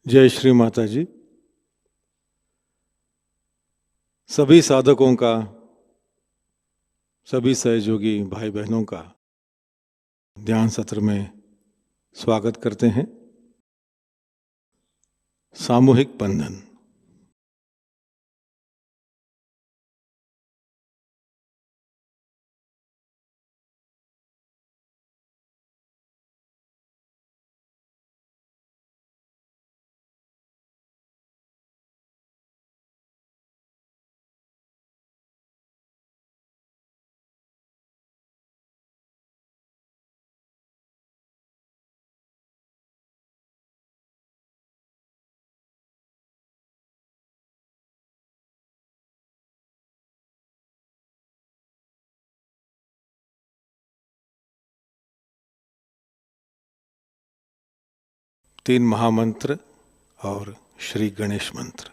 जय श्री माता जी। सभी साधकों का, सभी सहयोगी भाई बहनों का ध्यान सत्र में स्वागत करते हैं। सामूहिक बंधन। तीन महामंत्र और श्री गणेश मंत्र।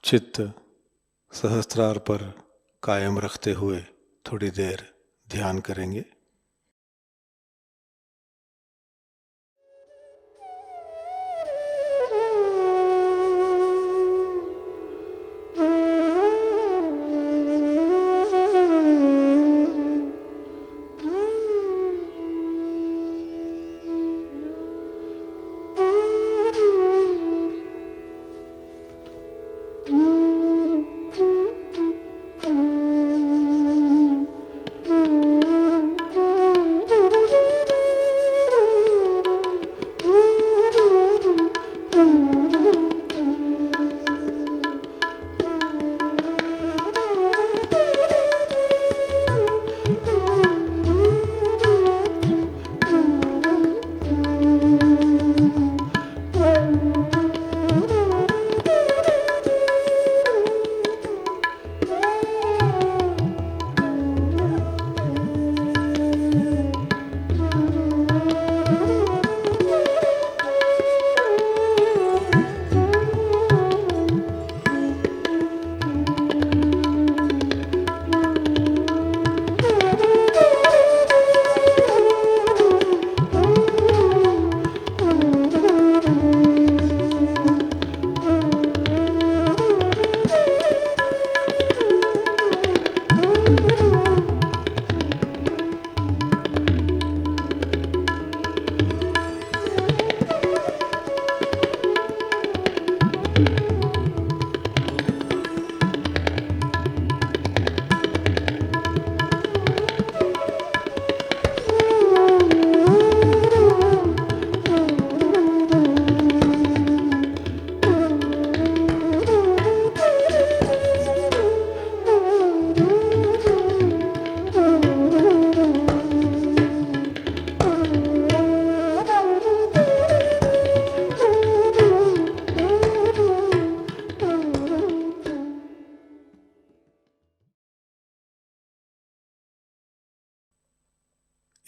चित्त सहस्त्रार पर कायम रखते हुए थोड़ी देर ध्यान करेंगे।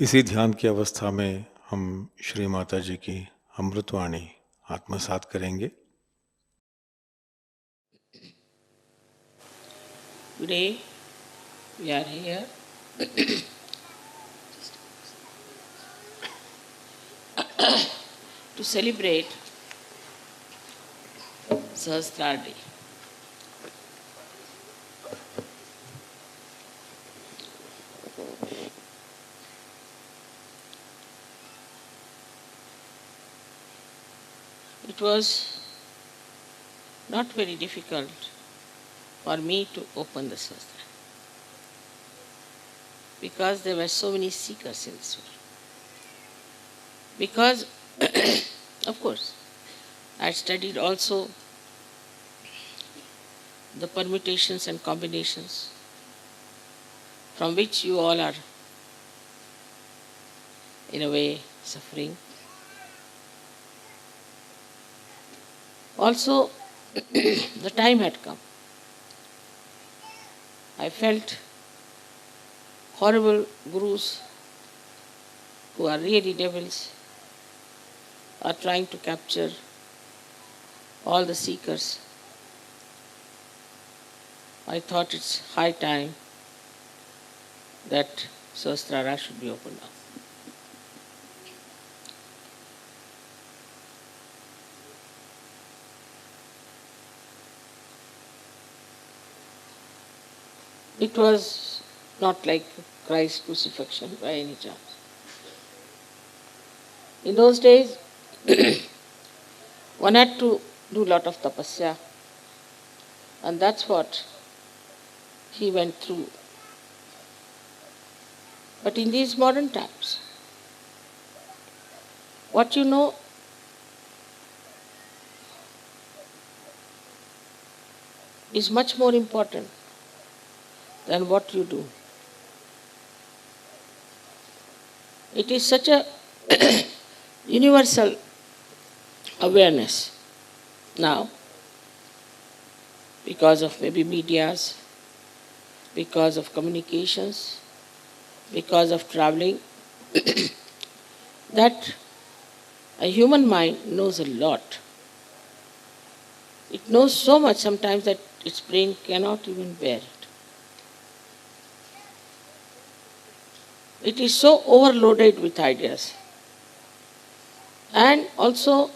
इसी ध्यान की अवस्था में हम श्री माता जी की अमृतवाणी आत्मसात करेंगे। Today we are here to celebrate Sahasrardi. It was not very difficult for me to open the Sahasrardi because there were so many seekers in this world. Because, of course, I studied also the permutations and combinations from which you all are, in a way, suffering. Also, the time had come. I felt horrible gurus who are really devils are trying to capture all the seekers. I thought it's high time that Sahasrara should be opened up. It was not like Christ's crucifixion by any chance. In those days, one had to do a lot of tapasya, and that's what he went through. But in these modern times, what you know is much more important than what you do. It is such a universal awareness now because of maybe medias, because of communications, because of traveling, that a human mind knows a lot. It knows so much sometimes that its brain cannot even bear it. It is so overloaded with ideas. And also,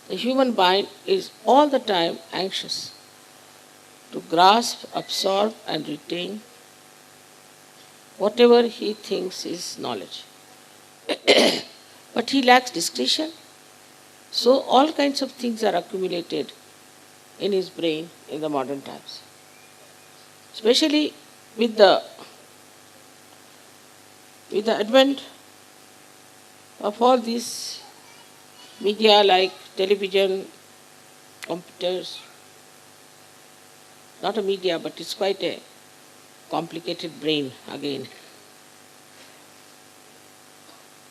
the human mind is all the time anxious to grasp, absorb, and retain whatever he thinks is knowledge. But he lacks discretion, so all kinds of things are accumulated in his brain in the modern times. Especially with the advent of all these media like television, computers, not a media, but it's quite a complicated brain again.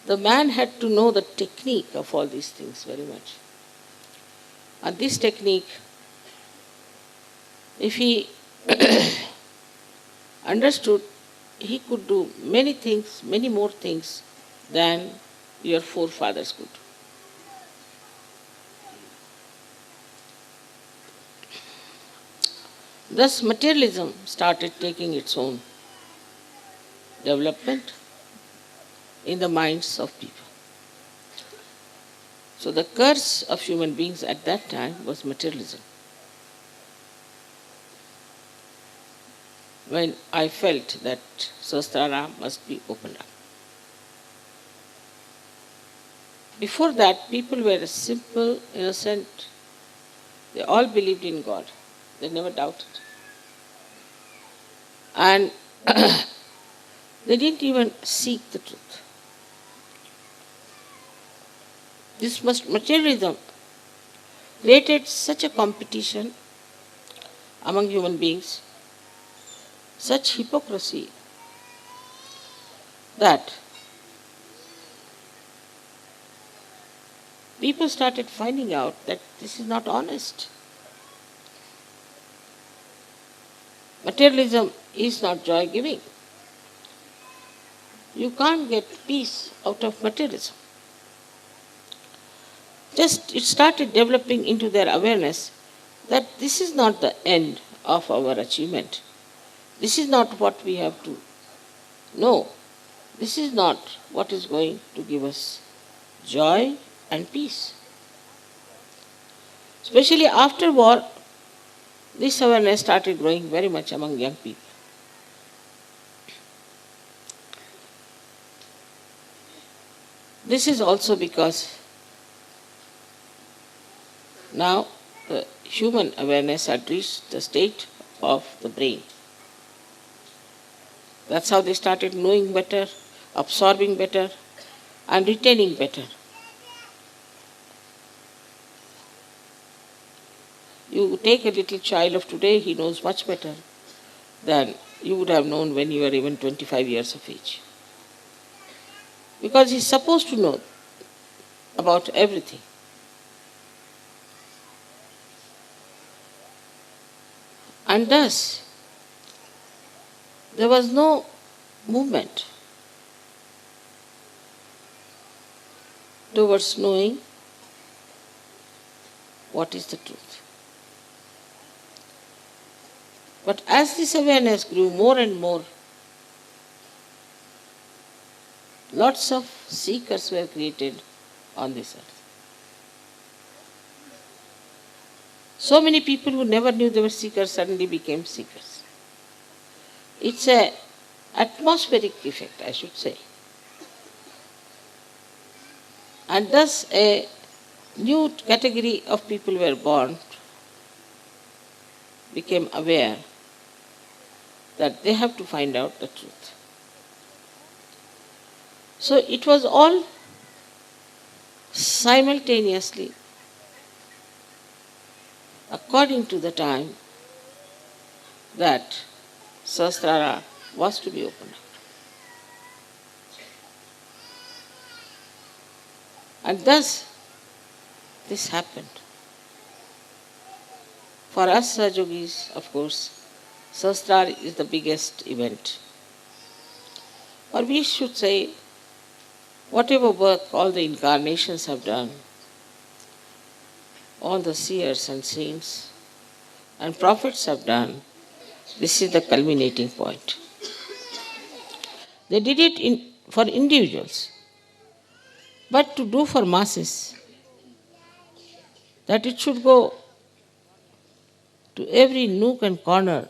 The man had to know the technique of all these things very much. And this technique, if he understood, he could do many things, many more things than your forefathers could. Thus, materialism started taking its own development in the minds of people. So, the curse of human beings at that time was materialism. When I felt that Sahasrara must be opened up. Before that, people were simple, innocent. They all believed in God. They never doubted. And they didn't even seek the truth. This materialism created such a competition among human beings, such hypocrisy, that people started finding out that this is not honest. Materialism is not joy giving. You can't get peace out of materialism. Just it started developing into their awareness that this is not the end of our achievement. This is not what we have to know. This is not what is going to give us joy and peace. Especially after war, this awareness started growing very much among young people. This is also because now the human awareness had reached the state of the brain. That's how they started knowing better, absorbing better, and retaining better. You take a little child of today, he knows much better than you would have known when you were even 25 years of age. Because he's supposed to know about everything. And thus, there was no movement towards knowing what is the truth. But as this awareness grew more and more, lots of seekers were created on this earth. So many people who never knew they were seekers suddenly became seekers. It's an atmospheric effect, I should say. And thus a new category of people were born, became aware that they have to find out the truth. So it was all simultaneously, according to the time that Sahasrara was to be opened up. And thus, this happened. For us Sahajogis, of course, Sahasrara is the biggest event. Or we should say, whatever work all the incarnations have done, all the seers and saints and prophets have done, this is the culminating point. They did it for individuals, but to do for masses, that it should go to every nook and corner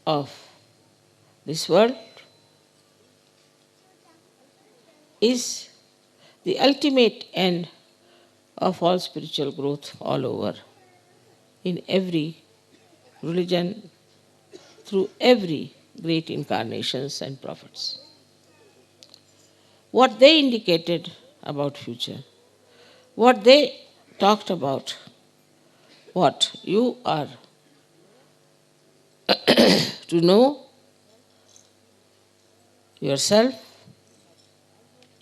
of this world, is the ultimate end of all spiritual growth all over, in every religion, through every great incarnations and prophets. What they indicated about future, what they talked about, what you are to know yourself,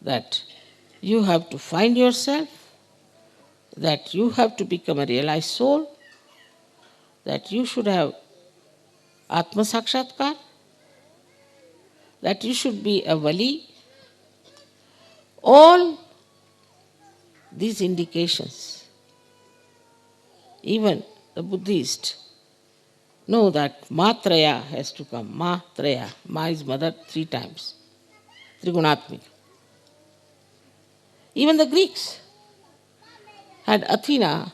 that you have to find yourself, that you have to become a realized soul, that you should have Atma Sakshatkar, that you should be a Wali. All these indications, even the Buddhist know that Matraya has to come. Matraya. Ma is mother 3 times. Trigunatmika. Even the Greeks had Athena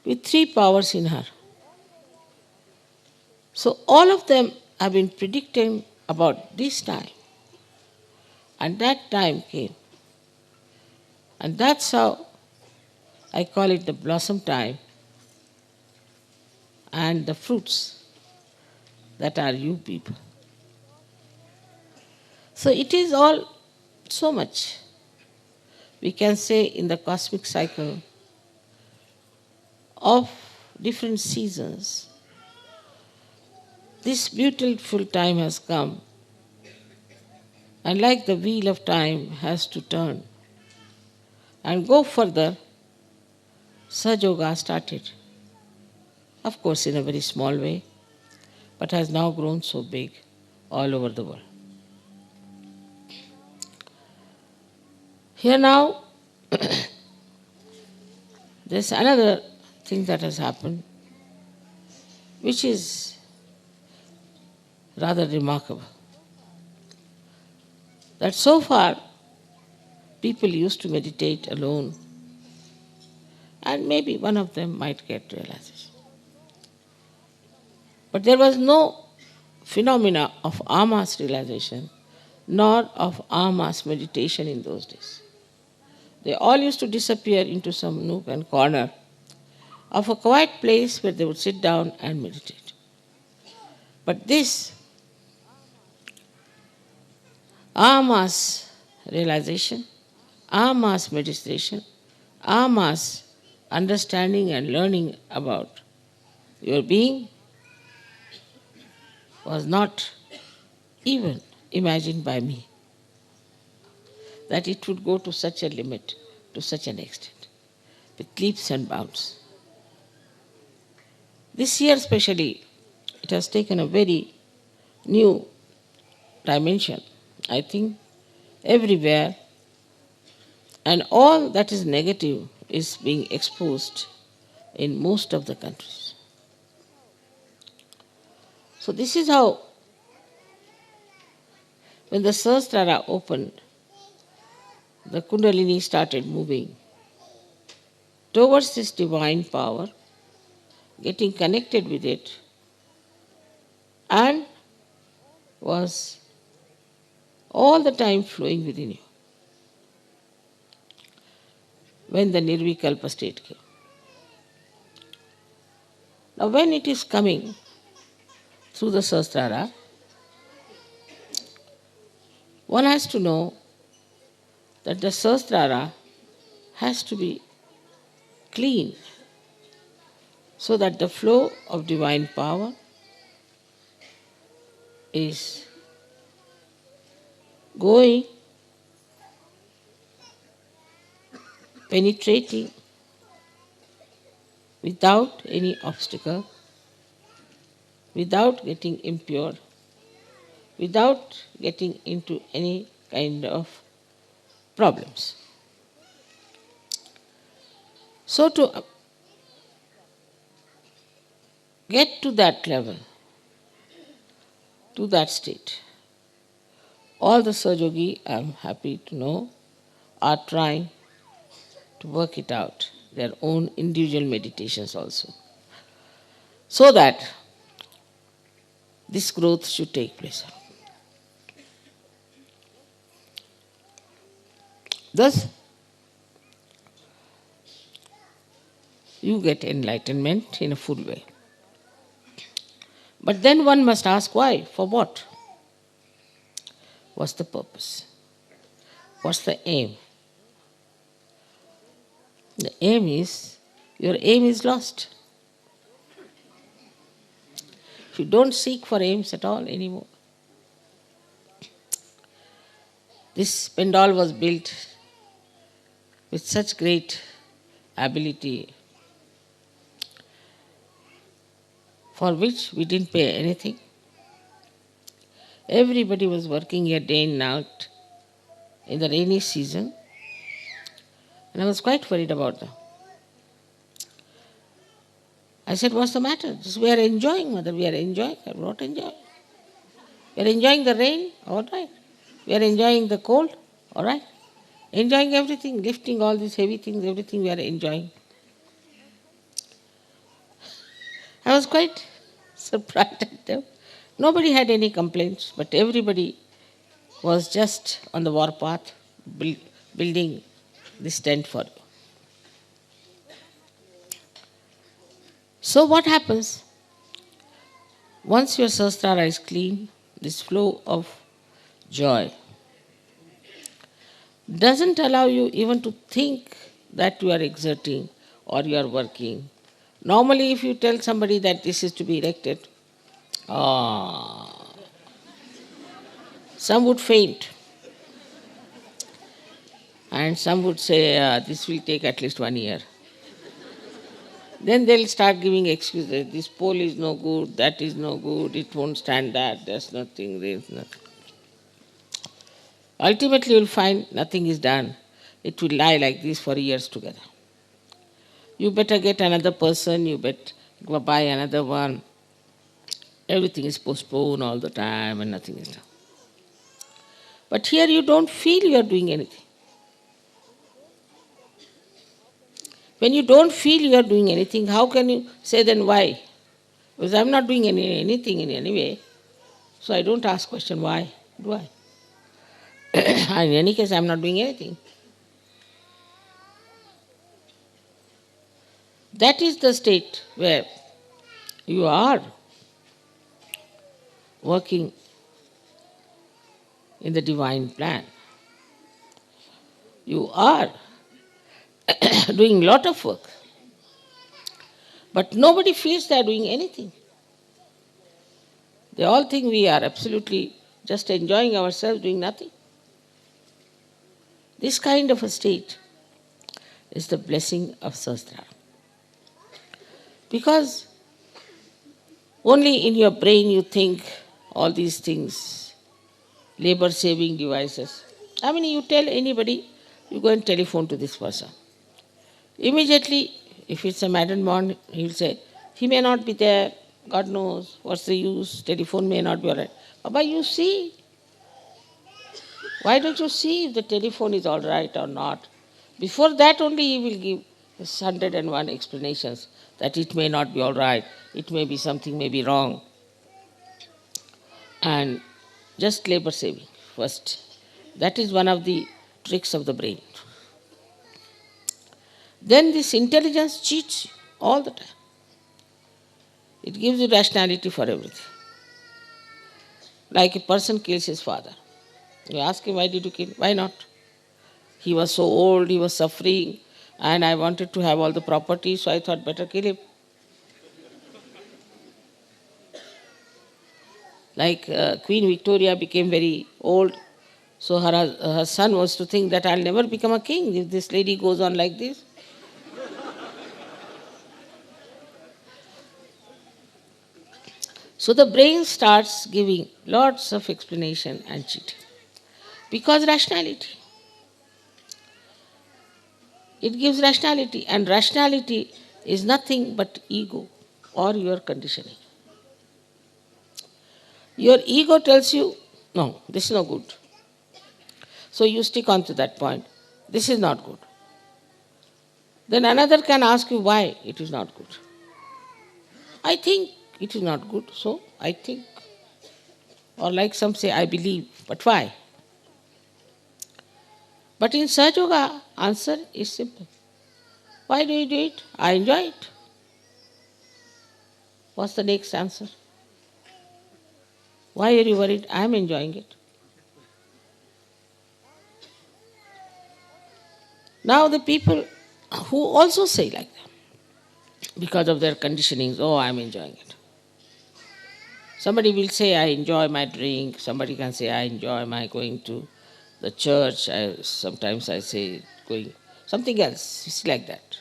with 3 powers in her. So all of them have been predicting about this time. And that time came. And that's how I call it the blossom time and the fruits that are you people. So it is all so much, we can say, in the cosmic cycle of different seasons. This beautiful time has come, and like the wheel of time has to turn and go further, Sahaja started. Of course, in a very small way, but has now grown so big all over the world. Here now, there's another thing that has happened, which is rather remarkable. That so far, people used to meditate alone, and maybe one of them might get realization. But there was no phenomena of amas realization, nor of amas meditation in those days. They all used to disappear into some nook and corner of a quiet place where they would sit down and meditate. But this amas realization, amas meditation, amas understanding and learning about your being was not even imagined by me, that it would go to such a limit, to such an extent, with leaps and bounds. This year especially, it has taken a very new dimension, I think, everywhere, and all that is negative is being exposed in most of the countries. So this is how, when the Sahasrara opened, the Kundalini started moving towards this divine power, getting connected with it, and was all the time flowing within you. When the Nirvikalpa state came. Now when it is coming through the Sahasrara, one has to know that the Sahasrara has to be clean so that the flow of divine power is going, penetrating without any obstacle, without getting impure, without getting into any kind of problems. So to get to that level, to that state, all the Sahajogi, I am happy to know, are trying to work it out, their own individual meditations also, so that this growth should take place. Thus, you get enlightenment in a full way. But then one must ask why, for what? What's the purpose? What's the aim? The aim is, your aim is lost. If you don't seek for aims at all anymore. This pandal was built with such great ability, for which we didn't pay anything. Everybody was working here day and night in the rainy season, and I was quite worried about them. I said, what's the matter? We are enjoying, mother, we are enjoying. I'm not enjoying. We are enjoying the rain, all right. We are enjoying the cold, all right. Enjoying everything, lifting all these heavy things, everything we are enjoying. I was quite surprised at them. Nobody had any complaints, but everybody was just on the warpath, building this tent for you. So what happens? Once your Sahasrara is clean, this flow of joy doesn't allow you even to think that you are exerting or you are working. Normally, if you tell somebody that this is to be erected, some would faint. And some would say, this will take at least 1 year. Then they'll start giving excuses. This pole is no good, that is no good, it won't stand that, there's nothing, there's nothing. Ultimately, you'll find nothing is done it will lie like this for years together. You better get another person, you better go buy another one. Everything is postponed all the time and nothing is done. But here you don't feel you are doing anything. When you don't feel you are doing anything, how can you say then why? Because I am not doing anything in any way. So I don't ask question why do I? In any case, I am not doing anything. That is the state where you are working in the divine plan. You are doing a lot of work. But nobody feels they are doing anything. They all think we are absolutely just enjoying ourselves, doing nothing. This kind of a state is the blessing of Sahasrara. Because only in your brain you think all these things, labor-saving devices. I mean, you tell anybody, you go and telephone to this person. Immediately, if it's a madam bond, he will say, he may not be there, God knows, what's the use, telephone may not be all right. But you see, why don't you see if the telephone is all right or not? Before that only he will give 101 explanations that it may not be all right, it may be something may be wrong. And just labor saving first. That is one of the tricks of the brain. Then this intelligence cheats you all the time. It gives you rationality for everything. Like a person kills his father. You ask him, why did you kill? Why not? He was so old, he was suffering, and I wanted to have all the property, so I thought better kill him. Like Queen Victoria became very old, so her son was to think that I'll never become a king if this lady goes on like this. So the brain starts giving lots of explanation and cheating. Because rationality. It gives rationality, and rationality is nothing but ego or your conditioning. Your ego tells you, no, this is not good. So you stick on to that point. This is not good. Then another can ask you why it is not good. I think it is not good, so I think. Or like some say, I believe, but why? But in Sahaja Yoga, answer is simple. Why do you do it? I enjoy it. What's the next answer? Why are you worried? I am enjoying it. Now the people who also say like that, because of their conditionings, oh, I am enjoying it. Somebody will say, I enjoy my drink. Somebody can say, I enjoy my going to the church. Sometimes I say, going, something else. It's like that.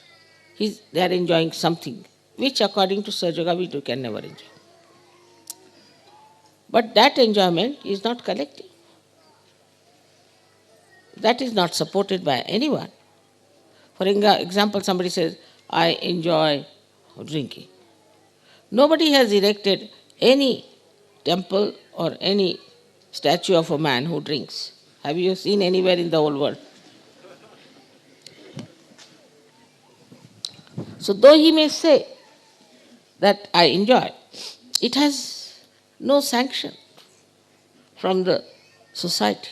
They are enjoying something, which according to Sahaja Yoga, we can never enjoy. But that enjoyment is not collective. That is not supported by anyone. For example, somebody says, I enjoy drinking. Nobody has erected any temple or any statue of a man who drinks. Have you seen anywhere in the whole world? So though he may say that I enjoy, it has no sanction from the society.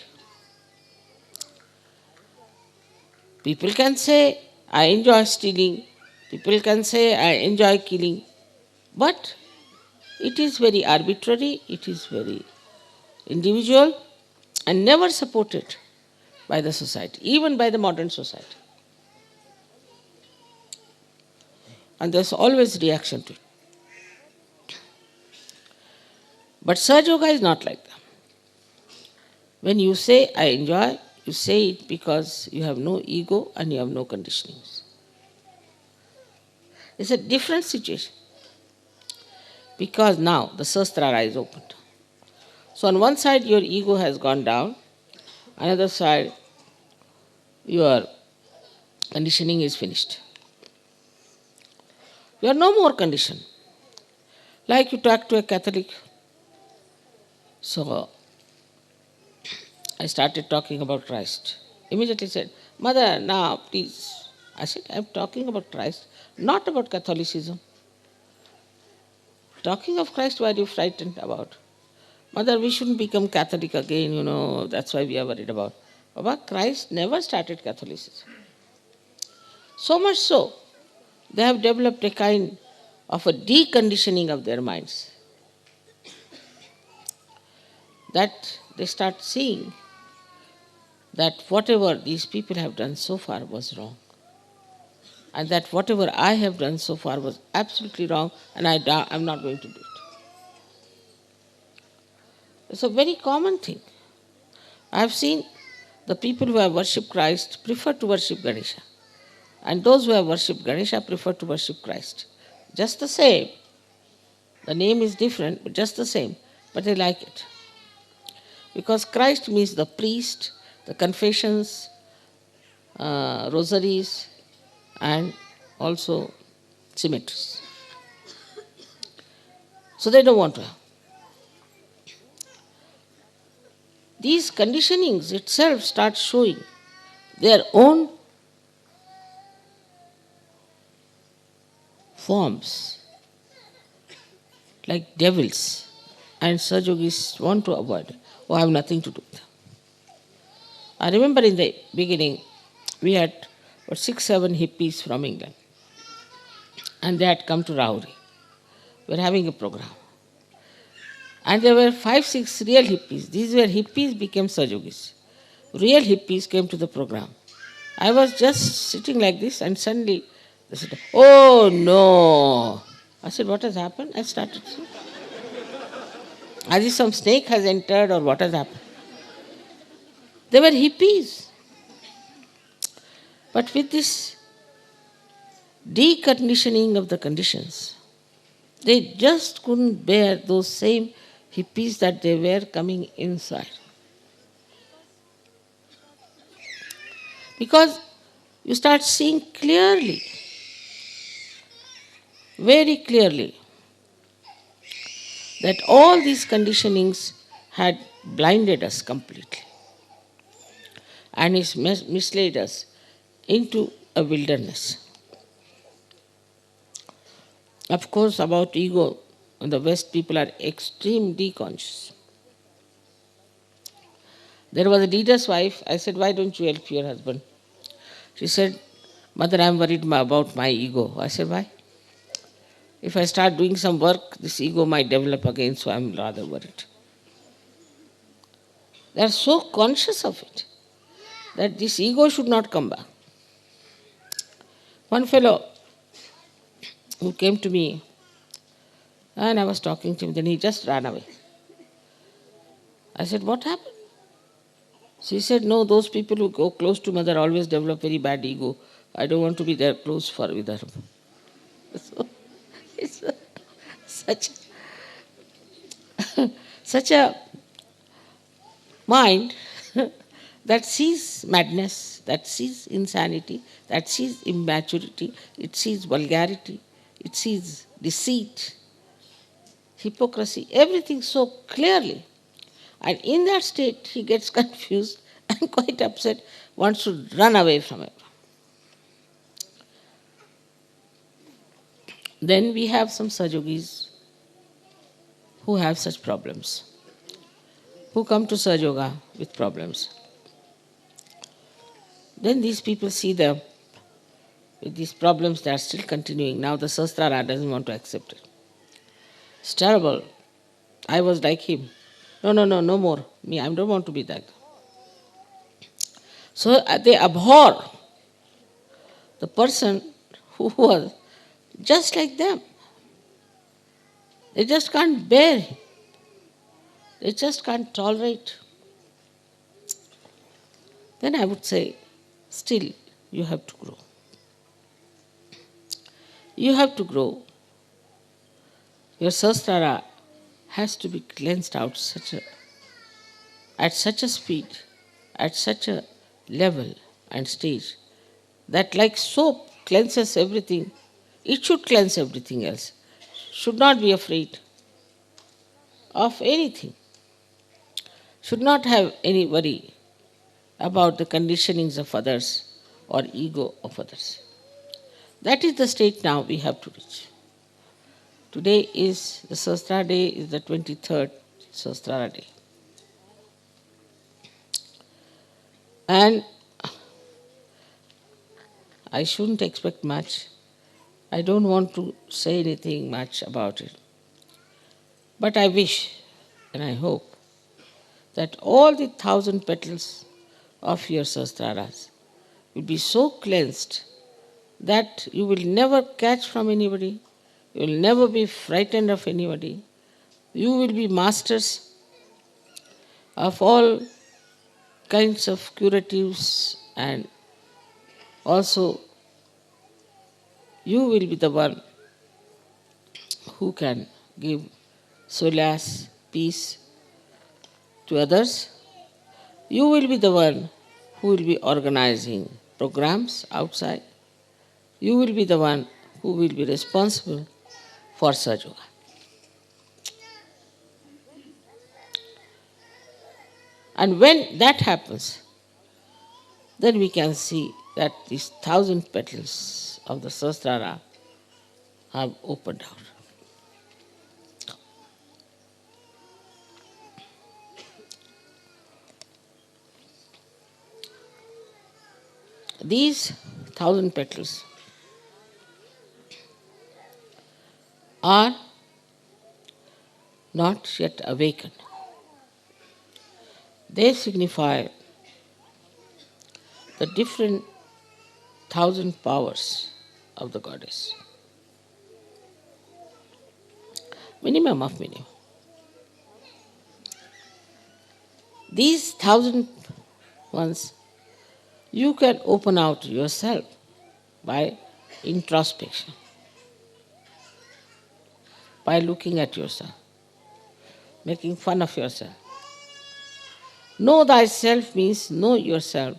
People can say, I enjoy stealing. People can say, I enjoy killing. But it is very arbitrary, it is very individual, and never supported by the society, even by the modern society. And there's always reaction to it. But Sahaja Yoga is not like that. When you say, I enjoy, you say it because you have no ego and you have no conditionings. It's a different situation. Because now the Sahasrara is opened. So on one side your ego has gone down, another side your Conditioning is finished. You are no more conditioned. Like you talk to a Catholic. So I started talking about Christ. Immediately said, Mother, now please. I said, I'm talking about Christ, not about Catholicism. Talking of Christ, what are you frightened about? Mother, we shouldn't become Catholic again, that's why we are worried about. Baba, Christ never started Catholicism. So much so, they have developed a kind of a deconditioning of their minds. That they start seeing that whatever these people have done so far was wrong. And that whatever I have done so far was absolutely wrong, and I'm not going to do it. It's a very common thing. I have seen the people who have worshipped Christ prefer to worship Ganesha, and those who have worshipped Ganesha prefer to worship Christ. Just the same. The name is different, but just the same. But they like it. Because Christ means the priest, the confessions, rosaries, and also cemeteries. So they don't want to have. These conditionings itself start showing their own forms, like devils, and Sajogis want to avoid, or have nothing to do with them. I remember in the beginning, we had 6-7 hippies from England, and they had come to Rauri. We were having a program. And there were 5-6 real hippies. These were hippies became Sajogis. Real hippies came to the program. I was just sitting like this, and suddenly they said, "Oh no!" I said, "What has happened?" I started. As if some snake has entered, or what has happened. They were hippies. But with this deconditioning of the conditions, they just couldn't bear those same hippies that they were coming inside. Because you start seeing clearly, very clearly, that all these conditionings had blinded us completely and it's misled us into a wilderness. Of course, about ego, in the West, people are extremely conscious. There was a leader's wife. I said, "Why don't you help your husband?" She said, "Mother, I'm worried about my ego." I said, "Why?" If I start doing some work, this ego might develop again, so I'm rather worried. They are so conscious of it that this ego should not come back. One fellow who came to me, and I was talking to him, then he just ran away. I said, "What happened?" She said, "No, those people who go close to mother always develop very bad ego. I don't want to be there close for with her." So it's such a mind that sees madness, that sees insanity, that sees immaturity, it sees vulgarity, it sees deceit, hypocrisy, everything so clearly. And in that state, he gets confused and quite upset, wants to run away from it. Then we have some Sajogis who have such problems, who come to Sajoga with problems. Then these people see them with these problems, they are still continuing. Now the Sahasrara doesn't want to accept it. It's terrible. I was like him. No more. Me, I don't want to be that. So they abhor the person who was just like them. They just can't bear him. They just can't tolerate. Then I would say, still, you have to grow. You have to grow. Your Sahasrara has to be cleansed out at such a speed, at such a level and stage, that like soap cleanses everything, it should cleanse everything else. Should not be afraid of anything. Should not have any worry about the conditionings of others or ego of others. That is the state now we have to reach. Today is the Sahasrara day, is the 23rd Sahasrara day. And I shouldn't expect much. I don't want to say anything much about it. But I wish and I hope that all the 1,000 petals of your Sahasraras will be so cleansed that you will never catch from anybody, you will never be frightened of anybody. You will be masters of all kinds of curatives, and also you will be the one who can give solace, peace to others. You will be the one who will be organizing programs outside. You will be the one who will be responsible for Sahaja Yoga. And when that happens, then we can see that these 1,000 petals of the Sahasrara have opened out. These 1,000 petals are not yet awakened. They signify the different 1,000 powers of the goddess. Minimum of minimum. These 1,000 ones you can open out yourself by introspection, by looking at yourself, making fun of yourself. Know thyself means know yourself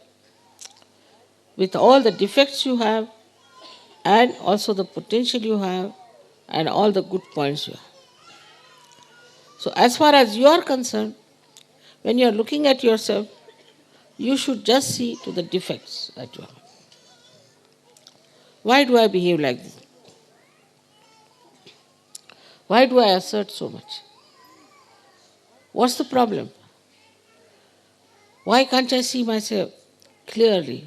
with all the defects you have and also the potential you have and all the good points you have. So as far as you are concerned, when you are looking at yourself, you should just see to the defects that you have. Why do I behave like this? Why do I assert so much? What's the problem? Why can't I see myself clearly?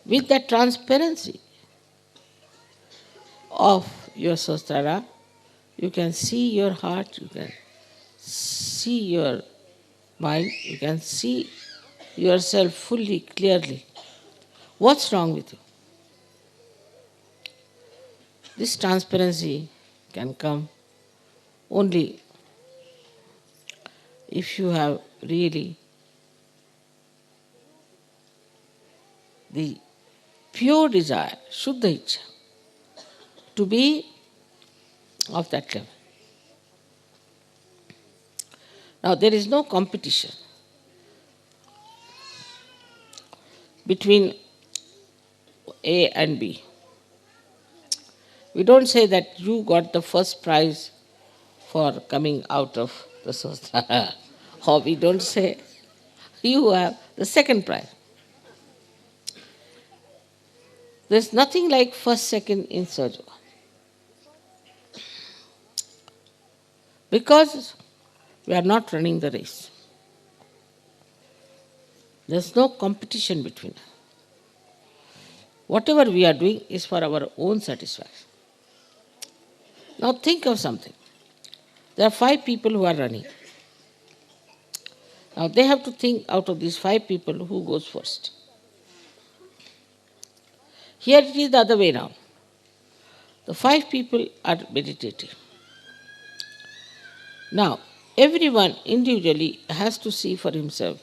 With that transparency of your Sahasrara, you can see your heart, you can see your mind, you can see yourself fully, clearly. What's wrong with you? This transparency can come only if you have really the pure desire, Shuddha Ichcha, to be of that level. Now there is no competition between A and B. We don't say that you got the first prize for coming out of the Sahasrara, or we don't say you have the second prize. There's nothing like first, second in Sahaja Yoga. Because we are not running the race. There's no competition between us. Whatever we are doing is for our own satisfaction. Now think of something. There are 5 people who are running. Now they have to think out of these 5 people who goes first. Here it is the other way round. The 5 people are meditating. Now, everyone individually has to see for himself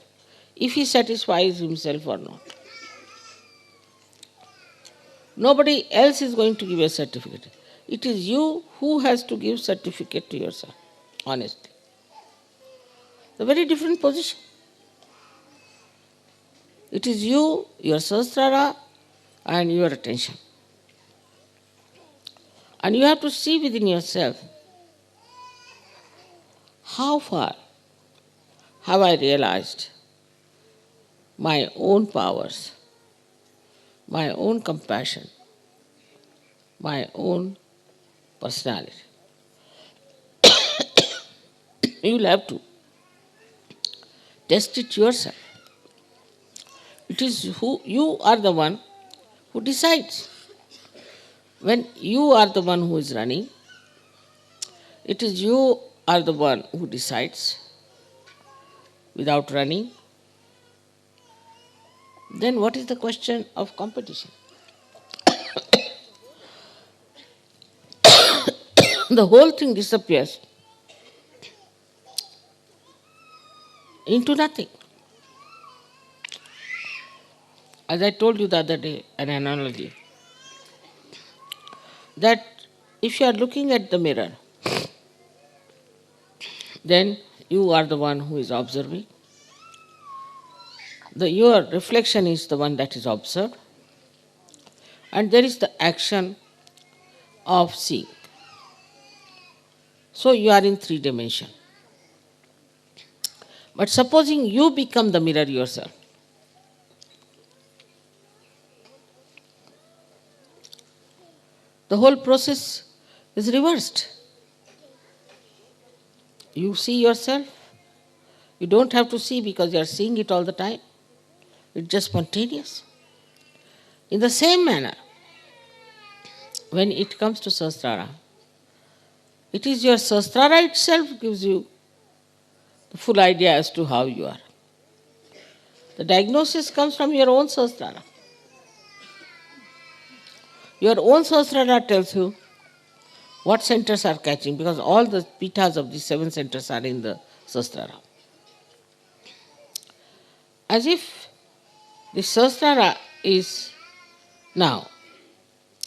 if he satisfies himself or not. Nobody else is going to give a certificate. It is you who has to give certificate to yourself, honestly. It's a very different position. It is you, your Sahasrara, and your attention. And you have to see within yourself, how far have I realized my own powers, my own compassion, my own personality. You will have to test it yourself. It is who you are the one who decides. When you are the one who is running, it is you are the one who decides without running. Then what is the question of competition? The whole thing disappears into nothing. As I told you the other day, an analogy, that if you are looking at the mirror, then you are the one who is observing. Your reflection is the one that is observed. And there is the action of seeing. So you are in 3 dimensions. But supposing you become the mirror yourself, the whole process is reversed. You see yourself. You don't have to see because you are seeing it all the time. It's just spontaneous. In the same manner, when it comes to Sahasrara, it is your Sahasrara itself gives you the full idea as to how you are. The diagnosis comes from your own Sahasrara. Your own Sahasrara tells you what centers are catching, because all the pitas of these 7 centers are in the Sahasrara. As if the Sahasrara is now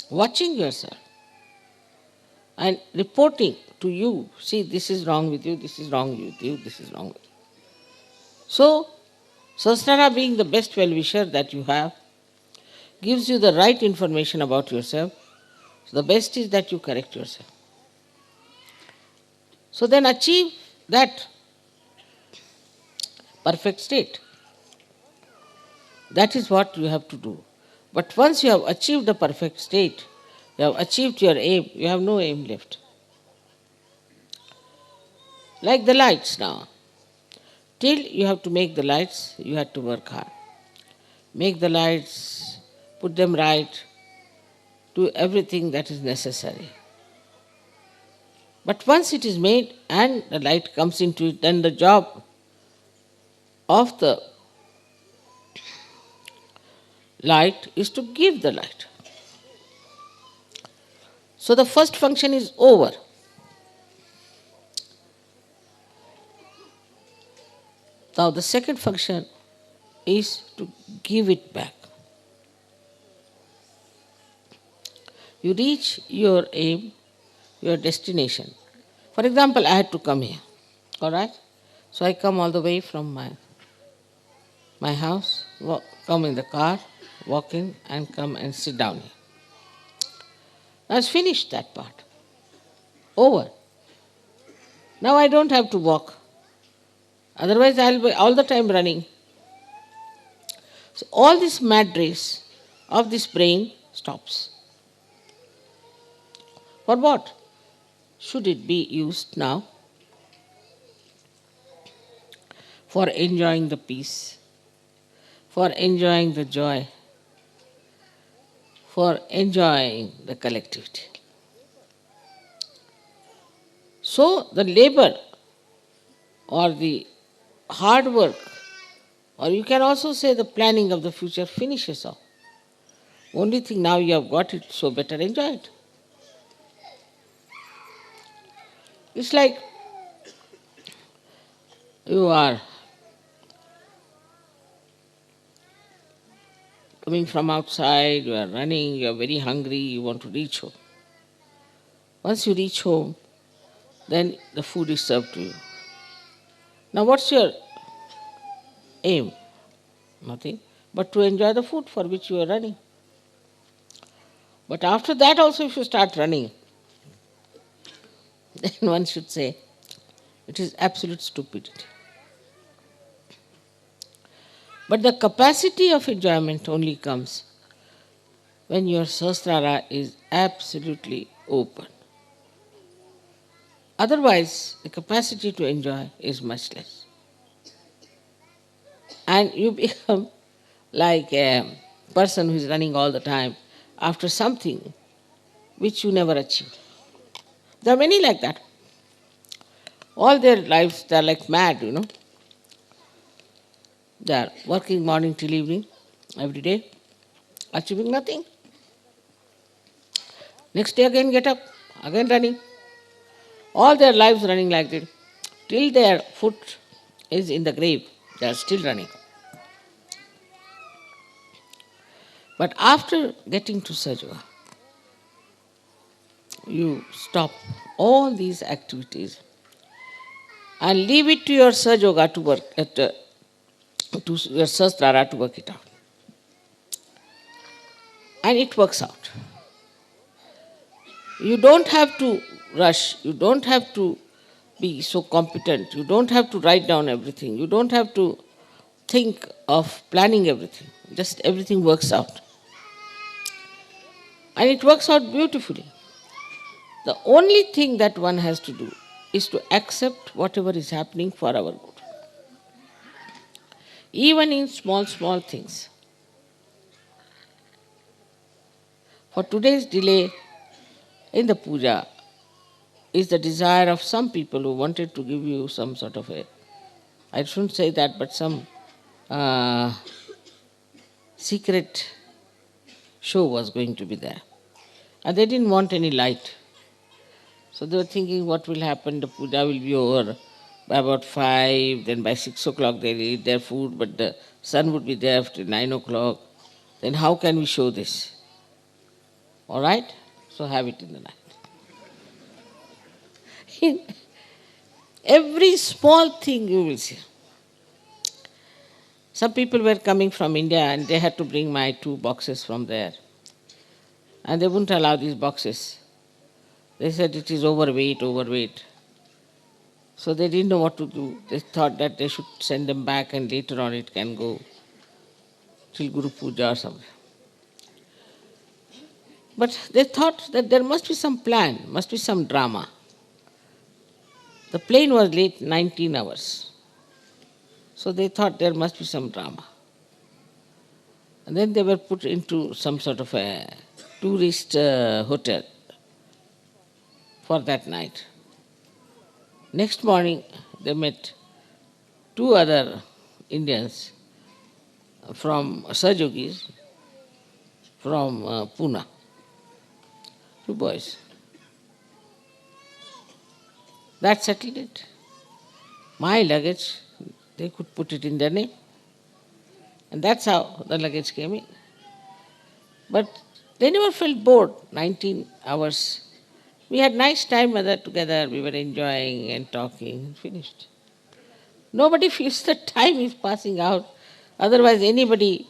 watching yourself and reporting to you, see, this is wrong with you, this is wrong with you, this is wrong with you. So, Sahasrara, being the best well-wisher that you have, gives you the right information about yourself. So the best is that you correct yourself. So then achieve that perfect state. That is what you have to do. But once you have achieved the perfect state, you have achieved your aim, you have no aim left. Like the lights now. Till you have to make the lights, you have to work hard. Make the lights, put them right, do everything that is necessary. But once it is made and the light comes into it, then the job of the light is to give the light. So the first function is over. Now the second function is to give it back. You reach your aim, your destination. For example, I had to come here, all right? So I come all the way from my house, come in the car, walk in and come and sit down here. Now it's finished that part. Over. Now I don't have to walk. Otherwise I'll be all the time running. So all this mad race of this brain stops. For what should it be used now? For enjoying the peace, for enjoying the joy, for enjoying the collectivity. So the labor or the hard work, or you can also say the planning of the future, finishes off. Only thing, now you have got it, so better enjoy it. It's like you are coming from outside, you are running, you are very hungry, you want to reach home. Once you reach home, then the food is served to you. Now what's your aim? Nothing. but to enjoy the food for which you are running. But after that also if you start running, then one should say it is absolute stupidity. But the capacity of enjoyment only comes when your sahasrara is absolutely open. Otherwise, the capacity to enjoy is much less. And you become like a person who is running all the time after something which you never achieved. There are many like that. All their lives, they are like mad. They are working morning till evening, every day, achieving nothing. Next day again get up, again running. All their lives running like that. Till their foot is in the grave, they are still running. But after getting to Sahaja, you stop all these activities and leave it to your Sahaja to work, to your Sahasrara to work it out. And it works out. You don't have to rush, you don't have to be so competent, you don't have to write down everything, you don't have to think of planning everything, just everything works out. And it works out beautifully. The only thing that one has to do is to accept whatever is happening for our good. Even in small, small things. For today's delay in the puja is the desire of some people who wanted to give you some sort of I shouldn't say that, but some secret show was going to be there. And they didn't want any light. So they were thinking what will happen, the puja will be over by about 5, then by 6 o'clock they'll eat their food, but the sun would be there after 9 o'clock. Then how can we show this? All right? So have it in the night. In every small thing you will see. Some people were coming from India and they had to bring my 2 boxes from there. And they wouldn't allow these boxes. They said it is overweight. So they didn't know what to do. They thought that they should send them back and later on it can go till Guru Puja or something. But they thought that there must be some plan, must be some drama. The plane was late 19 hours. So they thought there must be some drama. And then they were put into some sort of a tourist hotel for that night. Next morning, they met 2 other Indians from Sahajogis from Pune. 2 boys. That settled it. My luggage, they could put it in their name. And that's how the luggage came in. But they never felt bored, 19 hours. We had nice time together, we were enjoying and talking, finished. Nobody feels that time is passing out. Otherwise anybody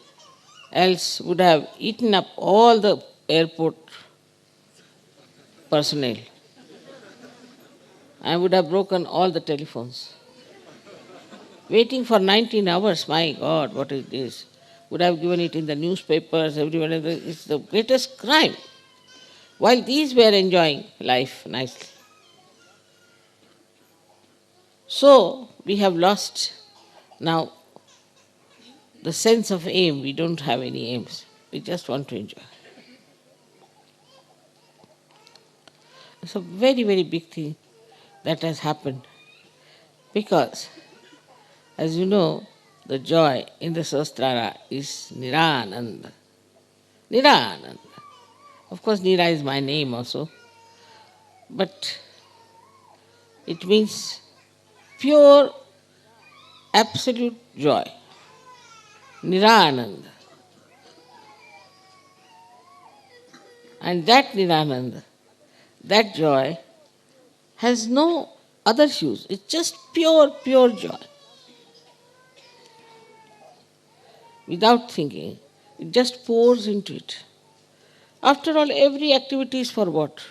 else would have eaten up all the airport personnel. I would have broken all the telephones. Waiting for 19 hours, my God, what is this? Would have given it in the newspapers, everyone. It's the greatest crime. While these were enjoying life nicely. So, we have lost now the sense of aim. We don't have any aims. We just want to enjoy. It's a very, very big thing that has happened. Because, as you know, the joy in the Sahasrara is Nirananda. Nirananda. Of course, Nira is my name also. But it means pure, absolute joy. Nirananda. And that Nirananda, that joy, has no other hues. It's just pure, pure joy. without thinking. It just pours into it. After all, every activity is for what?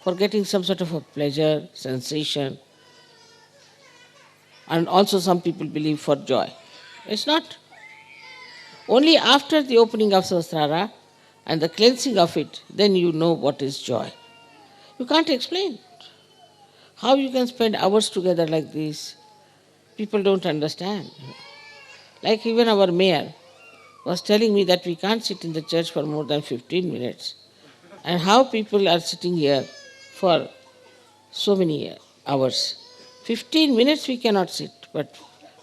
For getting some sort of a pleasure, sensation, and also some people believe for joy. It's not. Only after the opening of Sahasrara and the cleansing of it, then you know what is joy. You can't explain how you can spend hours together like this. People don't understand. Like even our mayor was telling me that we can't sit in the church for more than 15 minutes. And how people are sitting here for so many hours. 15 minutes we cannot sit, but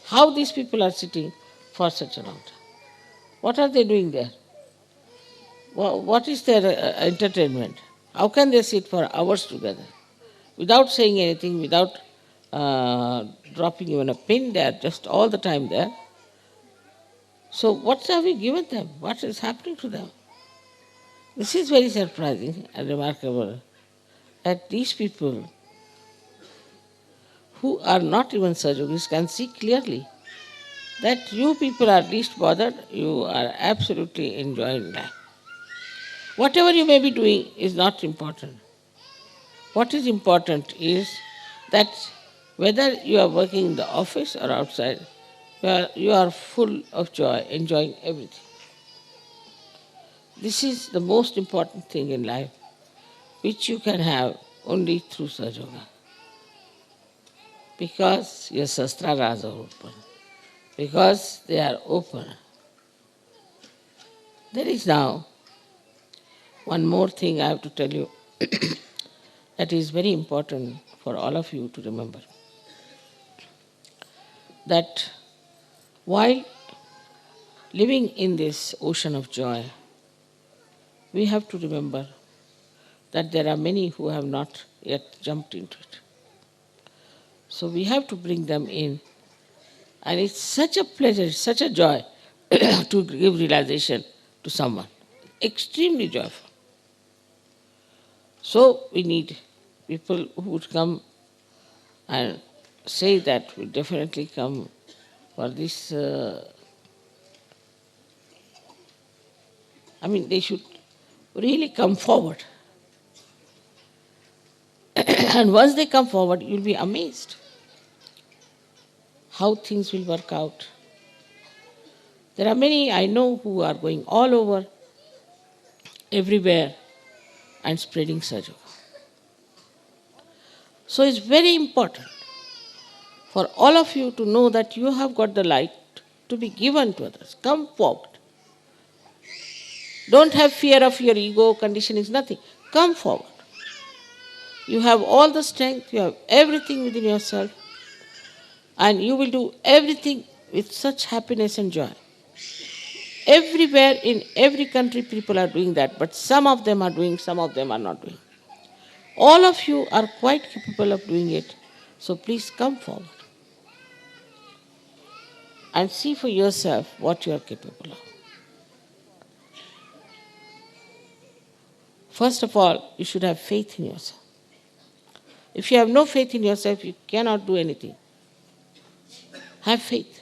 how these people are sitting for such a long time? What are they doing there? What is their entertainment? How can they sit for hours together without saying anything, without dropping even a pin? They are just all the time there. So what have we given them? What is happening to them? This is very surprising and remarkable that these people who are not even Sajogis can see clearly that you people are least bothered, you are absolutely enjoying life. Whatever you may be doing is not important. What is important is that whether you are working in the office or outside, you are full of joy, enjoying everything. This is the most important thing in life, which you can have only through Sahaja. Because your sastraras are open. Because they are open. There is now one more thing I have to tell you that is very important for all of you to remember. That while living in this ocean of joy, we have to remember that there are many who have not yet jumped into it. So we have to bring them in. And it's such a pleasure, it's such a joy to give realization to someone. Extremely joyful. So we need people who would come and say that we definitely come for this. They should really come forward. And once they come forward, you'll be amazed how things will work out. There are many I know who are going all over, everywhere, and spreading Sahaja. So it's very important for all of you to know that you have got the light to be given to others. Come forward. Don't have fear of your ego, conditioning, nothing. Come forward. You have all the strength, you have everything within yourself, and you will do everything with such happiness and joy. Everywhere, in every country, people are doing that, but some of them are doing, some of them are not doing. All of you are quite capable of doing it, so please come forward and see for yourself what you are capable of. First of all, you should have faith in yourself. If you have no faith in yourself, you cannot do anything. Have faith.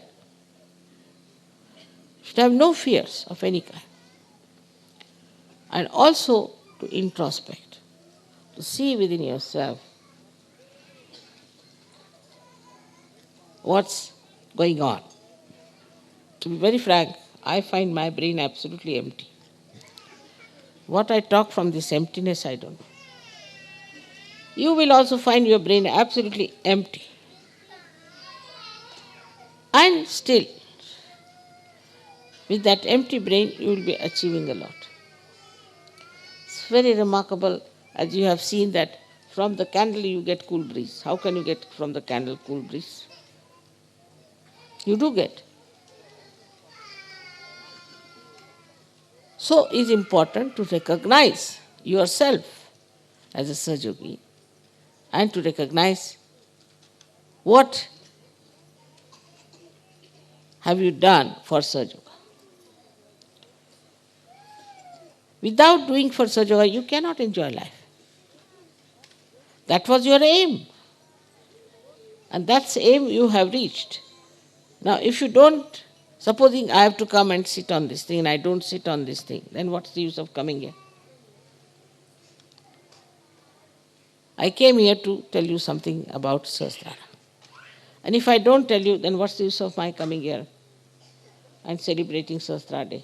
You should have no fears of any kind. And also to introspect, to see within yourself what's going on. To be very frank, I find my brain absolutely empty. What I talk from this emptiness, I don't know. You will also find your brain absolutely empty. And still, with that empty brain, you will be achieving a lot. It's very remarkable, as you have seen that from the candle you get cool breeze. How can you get from the candle cool breeze? You do get. So it's important to recognize yourself as a Sahaja and to recognize what have you done for Sahaja. Without doing for Sahaja, you cannot enjoy life. That was your aim. And that's the aim you have reached. Now, if you don't Supposing I have to come and sit on this thing and I don't sit on this thing, then what's the use of coming here? I came here to tell you something about Sahasrara. And if I don't tell you, then what's the use of my coming here and celebrating Sahasrara Day?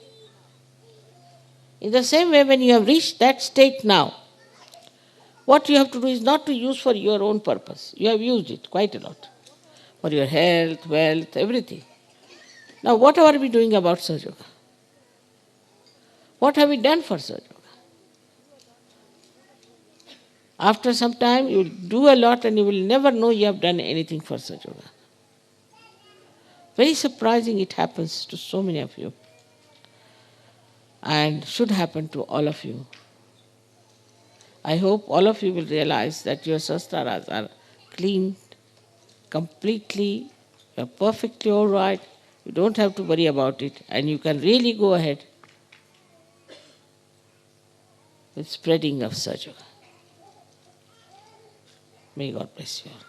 In the same way, when you have reached that state now, what you have to do is not to use for your own purpose. You have used it quite a lot. For your health, wealth, everything. Now, what are we doing about Sahaja Yoga? What have we done for Sahaja Yoga? After some time, you will do a lot and you will never know you have done anything for Sahaja Yoga. Very surprising it happens to so many of you. And should happen to all of you. I hope all of you will realize that your sastraras are clean, completely, you are perfectly all right. You don't have to worry about it, and you can really go ahead with spreading of Sahaja Yoga. May God bless you all.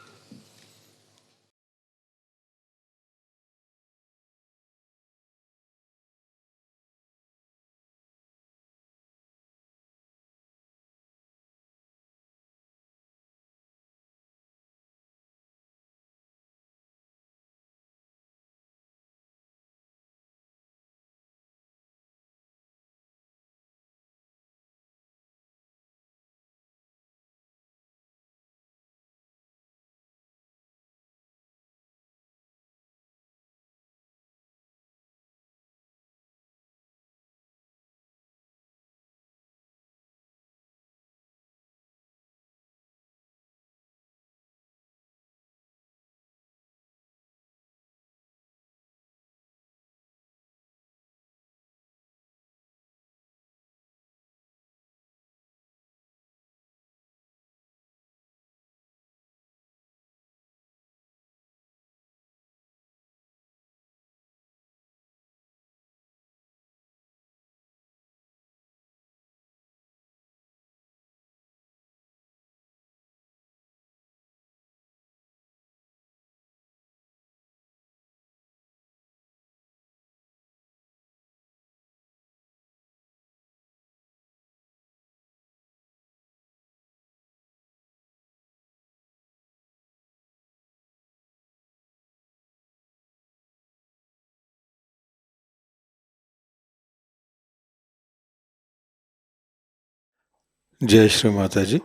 जय श्री माता जी।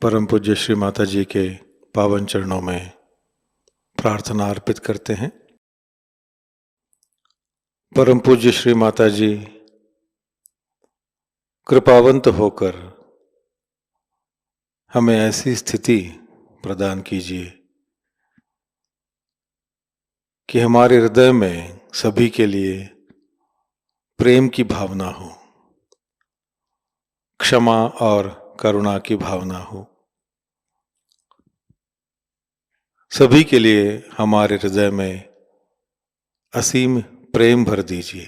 परम पूज्य श्री माता जी के पावन चरणों में प्रार्थना अर्पित करते हैं। परम पूज्य श्री माता जी कृपावंत होकर हमें ऐसी स्थिति प्रदान कीजिए कि हमारे हृदय में सभी के लिए प्रेम की भावना हो, क्षमा और करुणा की भावना हो। सभी के लिए हमारे हृदय में असीम प्रेम भर दीजिए।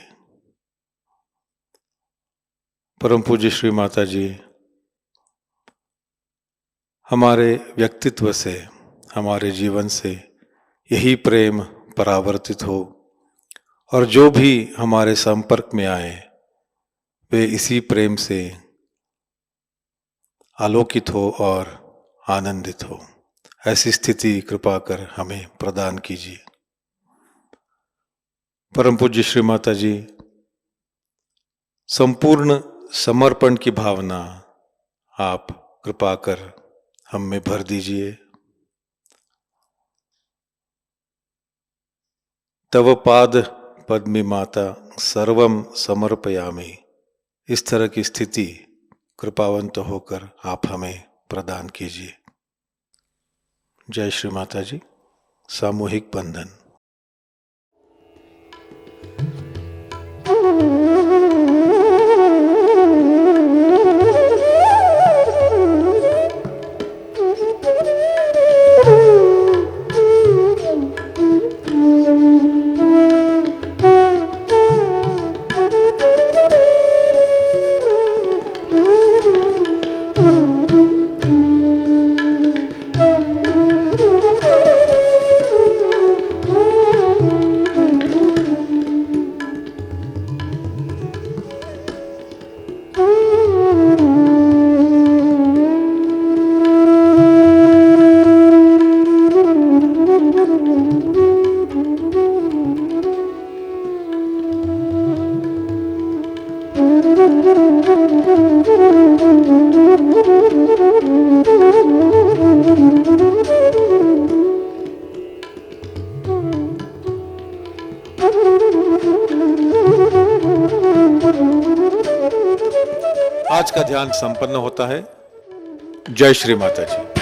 परम पूज्य श्री माता जी हमारे व्यक्तित्व से, हमारे जीवन से यही प्रेम परावर्तित हो और जो भी हमारे संपर्क में आए वे इसी प्रेम से आलोकित हो और आनंदित हो। ऐसी स्थिति कृपा कर हमें प्रदान कीजिए। परम पूज्य श्री माता जी संपूर्ण समर्पण की भावना आप कृपा कर हम में भर दीजिए। तव पाद पद्मी माता सर्वम समर्पयामि। इस तरह की स्थिति कृपावंत होकर आप हमें प्रदान कीजिए। जय श्री माता जी। सामूहिक बंधन। आज का ध्यान संपन्न होता है। जय श्री माता जी।